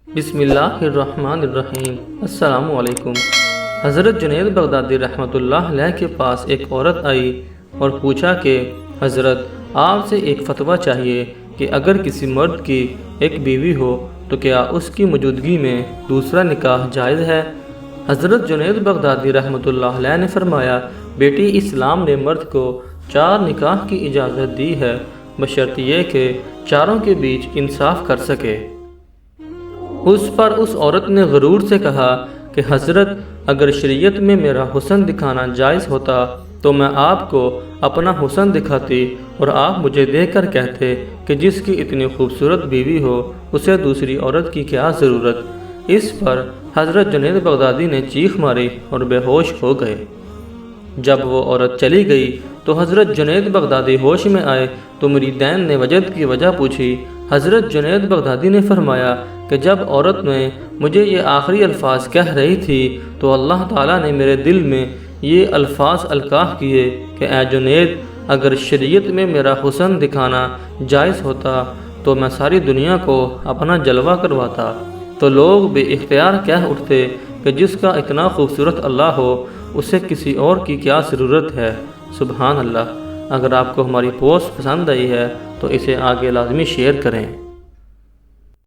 بسم اللہ الرحمن الرحیم۔ السلام علیکم۔ حضرت جنید بغدادی رحمۃ اللہ علیہ کے پاس ایک عورت آئی اور پوچھا کہ حضرت آپ سے ایک فتویٰ چاہیے کہ اگر کسی مرد کی ایک بیوی ہو تو کیا اس کی موجودگی میں دوسرا نکاح جائز ہے؟ حضرت جنید بغدادی رحمۃ اللہ علیہ نے فرمایا، بیٹی، اسلام نے مرد کو 4 نکاح کی اجازت دی ہے، بشرط یہ کہ چاروں کے بیچ انصاف کر سکے۔ اس پر اس عورت نے غرور سے کہا کہ حضرت اگر شریعت میں میرا حسن دکھانا جائز ہوتا تو میں آپ کو اپنا حسن دکھاتی اور آپ مجھے دیکھ کر کہتے کہ جس کی اتنی خوبصورت بیوی ہو اسے دوسری عورت کی کیا ضرورت۔ اس پر حضرت جنید بغدادی نے چیخ ماری اور بے ہوش ہو گئے۔ جب وہ عورت چلی گئی تو حضرت جنید بغدادی ہوش میں آئے تو مریدین نے وجد کی وجہ پوچھی۔ حضرت جنید بغدادی نے فرمایا کہ جب عورت نے مجھے یہ آخری الفاظ کہہ رہی تھی تو اللہ تعالیٰ نے میرے دل میں یہ الفاظ القاء کیے کہ اے جنید، اگر شریعت میں میرا حسن دکھانا جائز ہوتا تو میں ساری دنیا کو اپنا جلوہ کرواتا۔ تو لوگ بے اختیار کہہ اٹھتے کہ جس کا اتنا خوبصورت اللہ ہو اسے کسی اور کی کیا ضرورت ہے۔ سبحان اللہ۔ اگر آپ کو ہماری پوسٹ پسند آئی ہے تو اسے آگے لازمی شیئر کریں۔